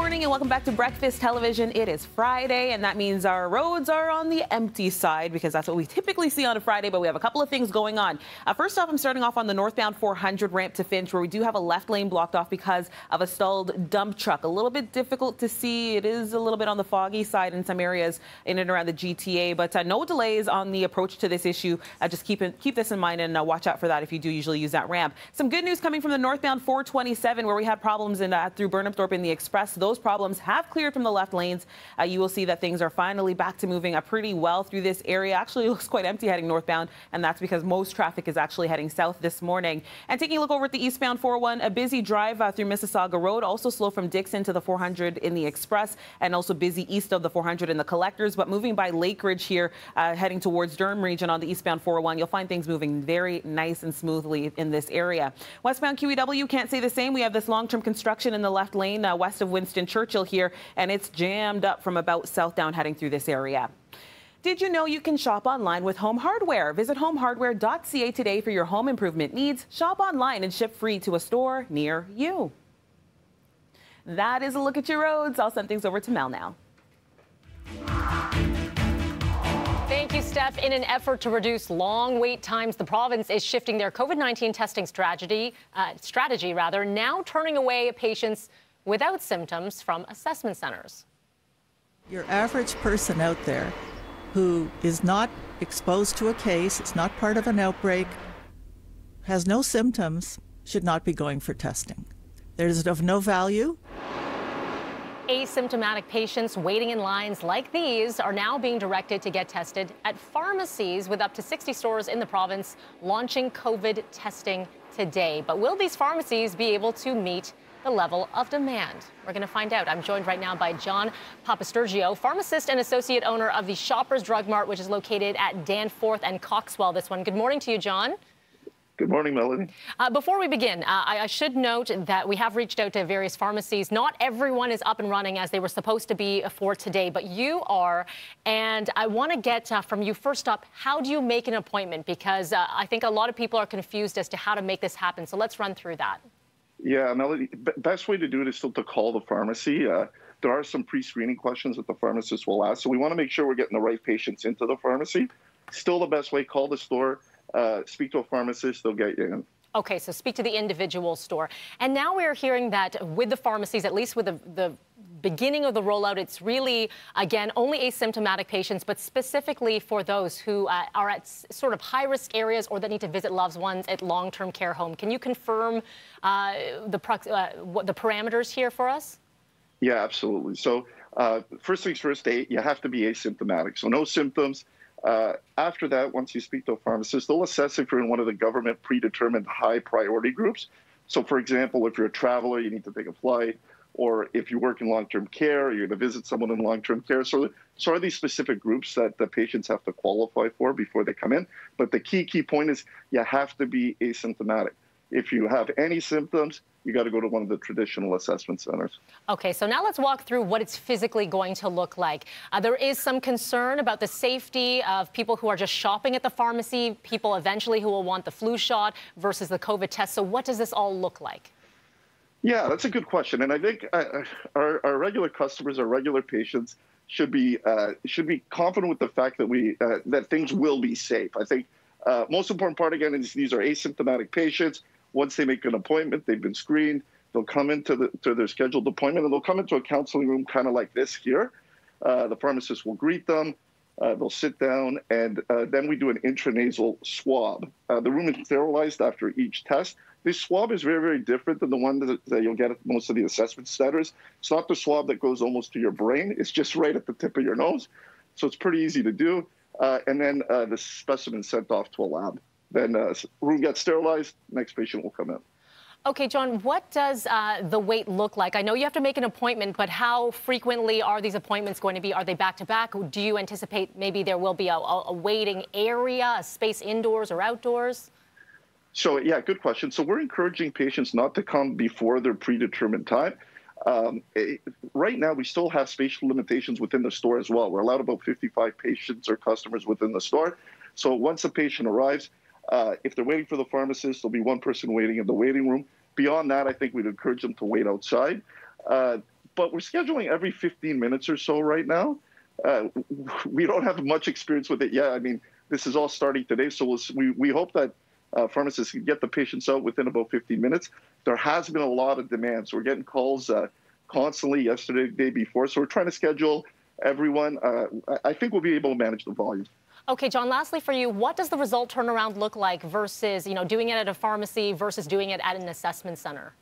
morning and welcome back to Breakfast Television. It is Friday, and that means our roads are on the empty side because that's what we typically see on a Friday, but we have a couple of things going on. First off, I'm starting off on the northbound 400 ramp to Finch, where we do have a left lane blocked off because of a stalled dump truck. A little bit difficult to see. It is a little bit on the foggy side in some areas in and around the GTA, but no delays on the approach to this issue. Just keep this in mind and watch out for that if you do usually use that ramp. Some good news coming from the northbound 427, where we had problems through Burnhamthorpe in the Express. Those problems have cleared from the left lanes. You will see that things are finally back to moving pretty well through this area. Actually, it looks quite empty heading northbound, and that's because most traffic is actually heading south this morning. And taking a look over at the eastbound 401, a busy drive through Mississauga Road, also slow from Dixon to the 400 in the Express, and also busy east of the 400 in the Collectors. But moving by Lake Ridge here, heading towards Durham region on the eastbound 401, you'll find things moving very nice and smoothly in this area. Westbound QEW can't say the same. We have this long-term construction in the left lane west of Winston Churchill here, and it's jammed up from about southbound heading through this area. Did you know you can shop online with Home Hardware? Visit homehardware.ca today for your home improvement needs. Shop online and ship free to a store near you. That is a look at your roads. I'll send things over to Mel now. Thank you, Steph. In an effort to reduce long wait times, the province is shifting their COVID-19 testing strategy, now turning away patients without symptoms from assessment centers. Your average person out there who is not exposed to a case, it's not part of an outbreak, has no symptoms, should not be going for testing. There's of no value. Asymptomatic patients waiting in lines like these are now being directed to get tested at pharmacies, with up to 60 stores in the province launching COVID testing today. But will these pharmacies be able to meet the level of demand? We're going to find out. I'm joined right now by John Papasturgio, pharmacist and associate owner of the Shoppers Drug Mart, which is located at Danforth and Coxwell. This one. Good morning to you, John. Good morning, Melanie. Before we begin, I should note that we have reached out to various pharmacies. Not everyone is up and running as they were supposed to be for today, but you are. And I want to get from you first up, how do you make an appointment? Because I think a lot of people are confused as to how to make this happen. So let's run through that. Yeah, Melanie, best way to do it is still to call the pharmacy. There are some pre-screening questions that the pharmacist will ask. So we want to make sure we're getting the right patients into the pharmacy. Still the best way, call the store. Speak to a pharmacist, they'll get you in. Okay, so speak to the individual store. And now we're hearing that with the pharmacies, at least with the beginning of the rollout, it's really, again, only asymptomatic patients, but specifically for those who are at sort of high-risk areas or that need to visit loved ones at long-term care home. Can you confirm the parameters here for us? Yeah, absolutely. So first things first, you have to be asymptomatic. So no symptoms. After that, once you speak to a pharmacist, they'll assess if you're in one of the government predetermined high priority groups. So for example, if you're a traveler, you need to take a flight, or if you work in long-term care, you're going to visit someone in long-term care. So are these specific groups that the patients have to qualify for before they come in. But the key point is you have to be asymptomatic. If you have any symptoms, you got to go to one of the traditional assessment centers. Okay, so now let's walk through what it's physically going to look like. There is some concern about the safety of people who are just shopping at the pharmacy, people eventually who will want the flu shot versus the COVID test. So what does this all look like? Yeah, that's a good question. And I think our regular customers, our regular patients should be confident with the fact that that things will be safe. I think most important part, again, is these are asymptomatic patients. Once they make an appointment, they've been screened, they'll come into their scheduled appointment, and they'll come into a counseling room kind of like this here. The pharmacist will greet them, they'll sit down, and then we do an intranasal swab. The room is sterilized after each test. This swab is very, very different than the one that you'll get at most of the assessment centers. It's not the swab that goes almost to your brain. It's just right at the tip of your nose. So it's pretty easy to do. And then the specimen sent off to a lab. Then room gets sterilized, next patient will come in. Okay, John, what does the wait look like? I know you have to make an appointment, but how frequently are these appointments going to be? Are they back-to-back? Do you anticipate maybe there will be a waiting area, a space indoors or outdoors? So, yeah, good question. So we're encouraging patients not to come before their predetermined time. Right now, we still have spatial limitations within the store as well. We're allowed about 55 patients or customers within the store. So once a patient arrives, if they're waiting for the pharmacist, there'll be one person waiting in the waiting room. Beyond that, I think we'd encourage them to wait outside. but we're scheduling every 15 minutes or so right now. We don't have much experience with it yet. I mean, this is all starting today, so we hope that pharmacists can get the patients out within about 15 minutes. There has been a lot of demand, so we're getting calls constantly yesterday, the day before. So we're trying to schedule everyone. I think we'll be able to manage the volume. Okay, John, lastly for you, what does the result turnaround look like versus, doing it at a pharmacy versus doing it at an assessment center?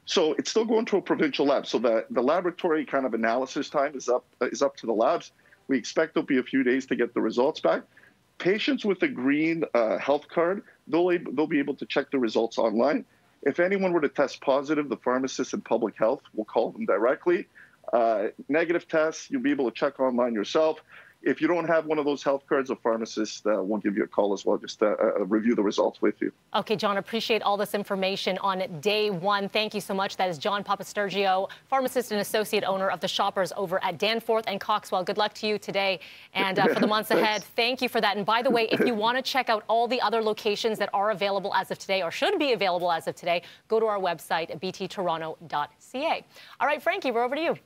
So it's still going to a provincial lab. So the laboratory kind of analysis time is up to the labs. We expect there'll be a few days to get the results back. Patients with a green health card, they'll be able to check the results online. If anyone were to test positive, the pharmacist in public health will call them directly. Negative tests, you'll be able to check online yourself. If you don't have one of those health cards, a pharmacist will give you a call as well, just to review the results with you. Okay, John, appreciate all this information on day one. Thank you so much. That is John Papasturgio, pharmacist and associate owner of the Shoppers over at Danforth and Coxwell. Good luck to you today and for the months ahead. Thank you for that. And by the way, if you want to check out all the other locations that are available as of today or should be available as of today, go to our website at bttoronto.ca. All right, Frankie, we're over to you.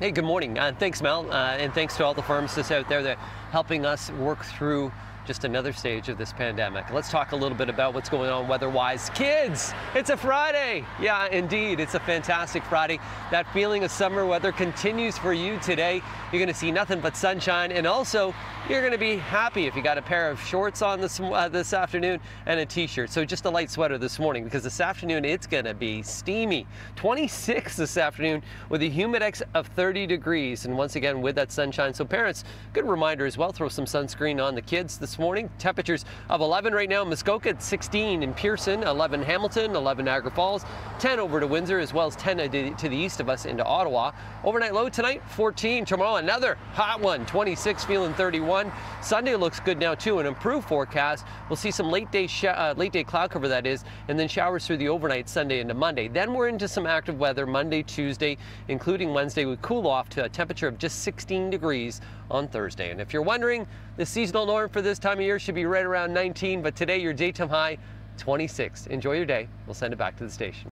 Hey, good morning. Thanks, Mel, and thanks to all the pharmacists out there that are helping us work through just another stage of this pandemic. Let's talk a little bit about what's going on weather-wise. Kids, it's a Friday. Yeah, indeed, it's a fantastic Friday. That feeling of summer weather continues for you today. You're going to see nothing but sunshine, and also you're going to be happy if you got a pair of shorts on this afternoon and a t-shirt. So just a light sweater this morning, because this afternoon it's going to be steamy. 26 this afternoon with a humidex of 30 degrees, and once again with that sunshine. So parents, good reminder as well, throw some sunscreen on the kids this morning. Temperatures of 11 right now in Muskoka, at 16 in Pearson, 11 Hamilton, 11 Niagara Falls, 10 over to Windsor, as well as 10 to the east of us into Ottawa. Overnight low tonight, 14. Tomorrow another hot one, 26, feeling 31. Sunday looks good now too, an improved forecast. We'll see some late day cloud cover, that is, and then showers through the overnight Sunday into Monday. Then we're into some active weather Monday, Tuesday, including Wednesday. We cool off to a temperature of just 16 degrees on Thursday. And if you're wondering, the seasonal norm for this time of year should be right around 19, but today your daytime high 26. Enjoy your day. We'll send it back to the station.